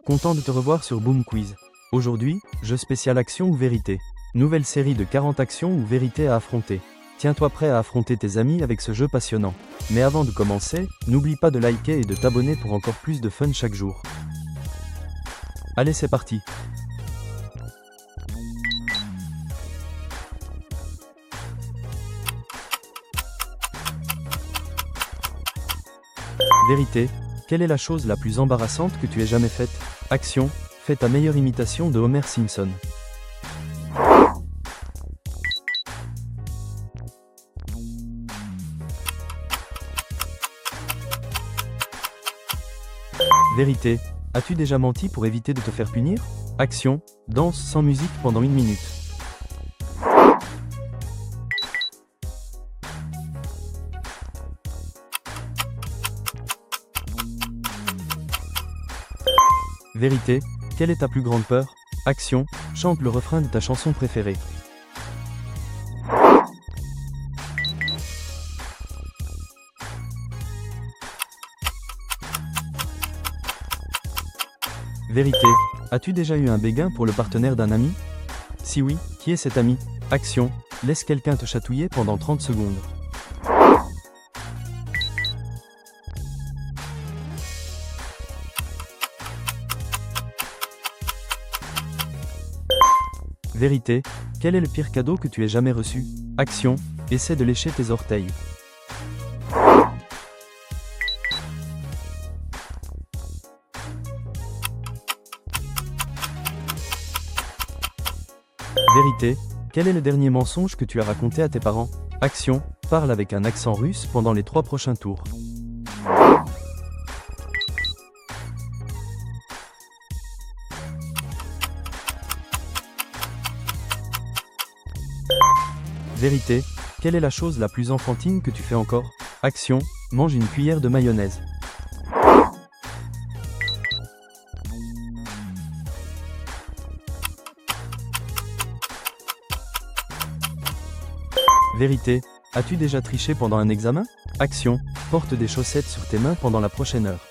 Content de te revoir sur Boom Quiz. Aujourd'hui, jeu spécial action ou vérité. Nouvelle série de 40 actions ou vérités à affronter. Tiens-toi prêt à affronter tes amis avec ce jeu passionnant. Mais avant de commencer, n'oublie pas de liker et de t'abonner pour encore plus de fun chaque jour. Allez, c'est parti. Vérité. Quelle est la chose la plus embarrassante que tu aies jamais faite? Action. Fais ta meilleure imitation de Homer Simpson. Vérité. As-tu déjà menti pour éviter de te faire punir? Action. Danse sans musique pendant 1 minute. Vérité. Quelle est ta plus grande peur? Action. Chante le refrain de ta chanson préférée. Vérité. As-tu déjà eu un béguin pour le partenaire d'un ami? Si oui, qui est cet ami? Action. Laisse quelqu'un te chatouiller pendant 30 secondes. Vérité. Quel est le pire cadeau que tu aies jamais reçu? Action. Essaie de lécher tes orteils. Vérité. Quel est le dernier mensonge que tu as raconté à tes parents? Action. Parle avec un accent russe pendant les 3 prochains tours. Vérité. Quelle est la chose la plus enfantine que tu fais encore? Action. Mange une cuillère de mayonnaise. Vérité. As-tu déjà triché pendant un examen? Action. Porte des chaussettes sur tes mains pendant la prochaine heure.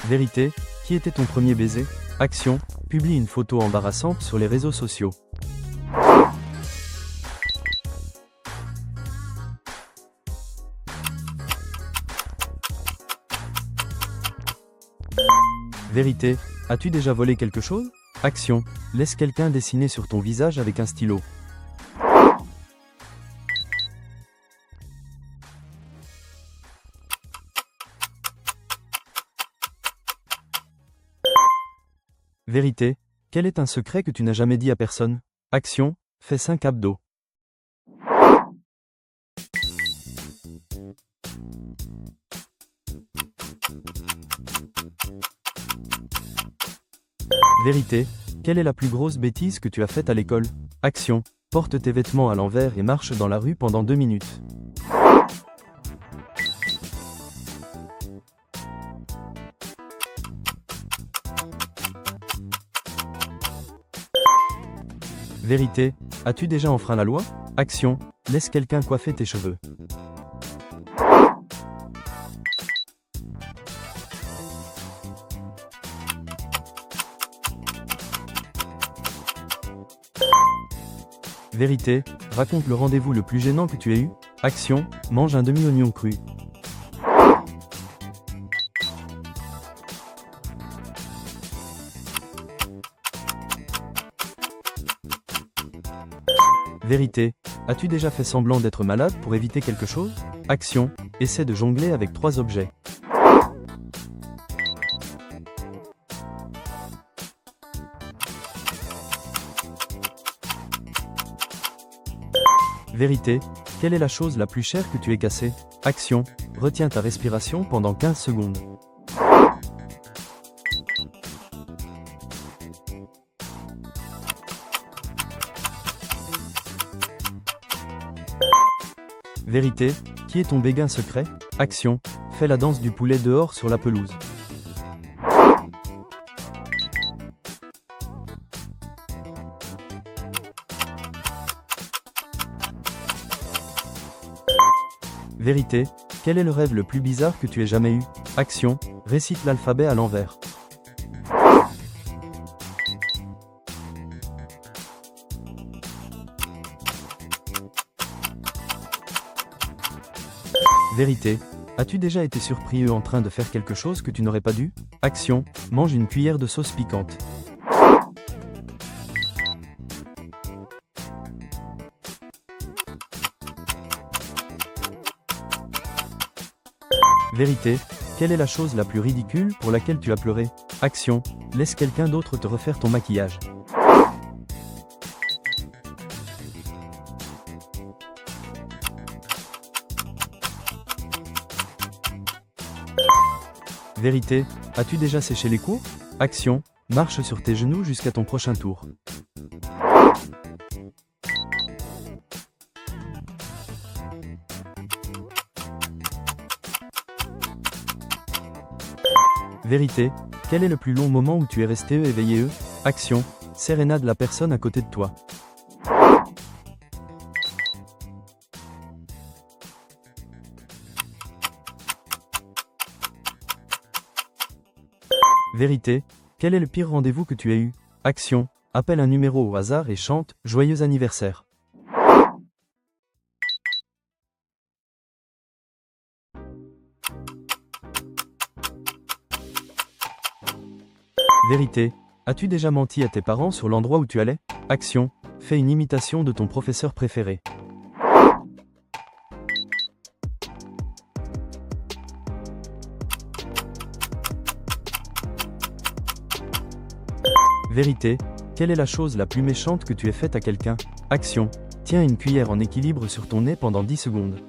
Vérité. Qui était ton premier baiser? Action. Publie une photo embarrassante sur les réseaux sociaux. Vérité. As-tu déjà volé quelque chose? Action. Laisse quelqu'un dessiner sur ton visage avec un stylo. Vérité. Quel est un secret que tu n'as jamais dit à personne? Action. Fais 5 abdos. Vérité. Quelle est la plus grosse bêtise que tu as faite à l'école? Action. Porte tes vêtements à l'envers et marche dans la rue pendant 2 minutes. Vérité. As-tu déjà enfreint la loi? Action. Laisse quelqu'un coiffer tes cheveux. Vérité. Raconte le rendez-vous le plus gênant que tu aies eu. Action. Mange un demi-oignon cru. Vérité. As-tu déjà fait semblant d'être malade pour éviter quelque chose? Action. Essaie de jongler avec 3 objets. Vérité. Quelle est la chose la plus chère que tu aies cassée? Action. Retiens ta respiration pendant 15 secondes. Vérité. Qui est ton béguin secret? Action. Fais la danse du poulet dehors sur la pelouse. Vérité, quel est le rêve le plus bizarre que tu aies jamais eu? Action, récite l'alphabet à l'envers. Vérité, as-tu déjà été surpris en train de faire quelque chose que tu n'aurais pas dû? Action, mange une cuillère de sauce piquante. Vérité, quelle est la chose la plus ridicule pour laquelle tu as pleuré? Action, laisse quelqu'un d'autre te refaire ton maquillage. Vérité, as-tu déjà séché les cours? Action, marche sur tes genoux jusqu'à ton prochain tour. Vérité, quel est le plus long moment où tu es resté éveillé? Action, sérénade la personne à côté de toi. Vérité, quel est le pire rendez-vous que tu aies eu? Action, appelle un numéro au hasard et chante « Joyeux anniversaire ». Vérité, as-tu déjà menti à tes parents sur l'endroit où tu allais? Action, fais une imitation de ton professeur préféré. Vérité, quelle est la chose la plus méchante que tu aies faite à quelqu'un? Action, tiens une cuillère en équilibre sur ton nez pendant 10 secondes.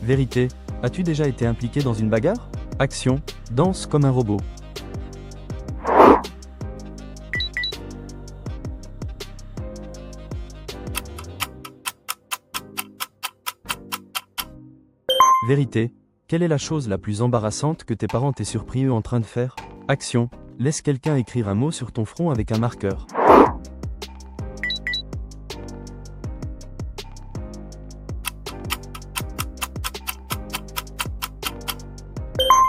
Vérité, as-tu déjà été impliqué dans une bagarre? Action, danse comme un robot. Vérité, quelle est la chose la plus embarrassante que tes parents t'aient surpris en train de faire? Action, laisse quelqu'un écrire un mot sur ton front avec un marqueur.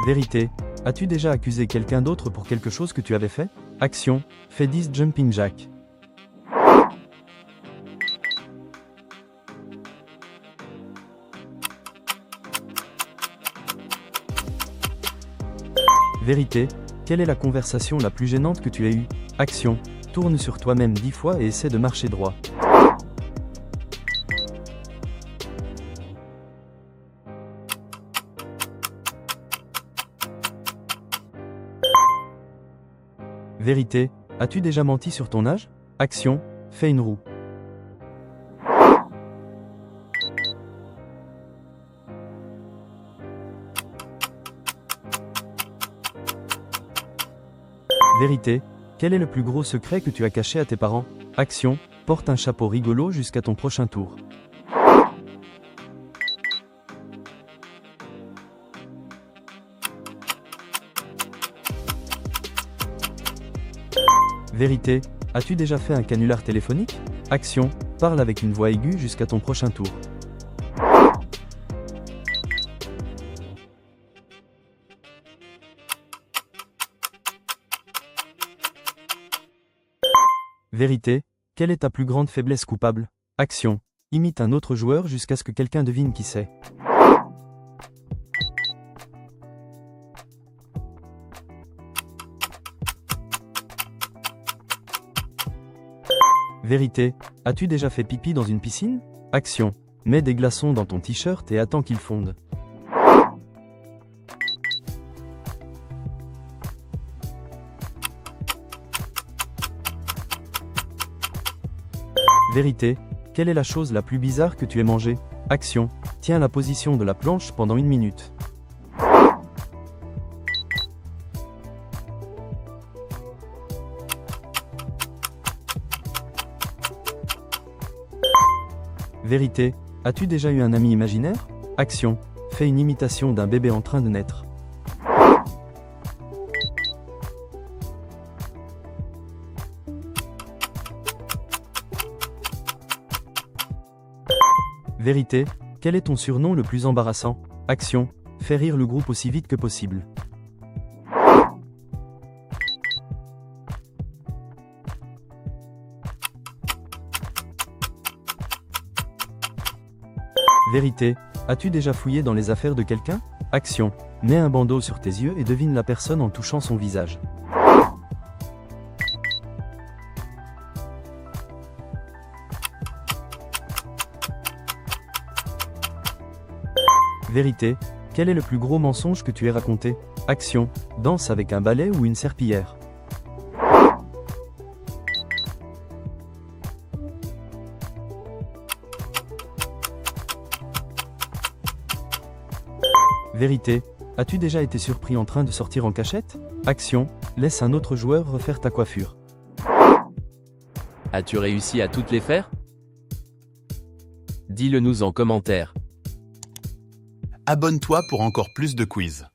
Vérité, as-tu déjà accusé quelqu'un d'autre pour quelque chose que tu avais fait? Action, fais 10 jumping jacks. Vérité, quelle est la conversation la plus gênante que tu aies eue? Action, tourne sur toi-même 10 fois et essaie de marcher droit. Vérité, as-tu déjà menti sur ton âge? Action, fais une roue. Vérité, quel est le plus gros secret que tu as caché à tes parents? Action, porte un chapeau rigolo jusqu'à ton prochain tour. Vérité, as-tu déjà fait un canular téléphonique? Action, parle avec une voix aiguë jusqu'à ton prochain tour. Vérité, quelle est ta plus grande faiblesse coupable? Action, imite un autre joueur jusqu'à ce que quelqu'un devine qui c'est. Vérité, as-tu déjà fait pipi dans une piscine? Action, mets des glaçons dans ton t-shirt et attends qu'ils fondent. Vérité, quelle est la chose la plus bizarre que tu aies mangée? Action, tiens la position de la planche pendant 1 minute. Vérité, as-tu déjà eu un ami imaginaire? Action, fais une imitation d'un bébé en train de naître. Vérité, quel est ton surnom le plus embarrassant? Action, fais rire le groupe aussi vite que possible. Vérité, as-tu déjà fouillé dans les affaires de quelqu'un? Action, mets un bandeau sur tes yeux et devine la personne en touchant son visage. Vérité, quel est le plus gros mensonge que tu aies raconté? Action, danse avec un balai ou une serpillière. Vérité, as-tu déjà été surpris en train de sortir en cachette? Action, laisse un autre joueur refaire ta coiffure. As-tu réussi à toutes les faire? Dis-le nous en commentaire. Abonne-toi pour encore plus de quiz.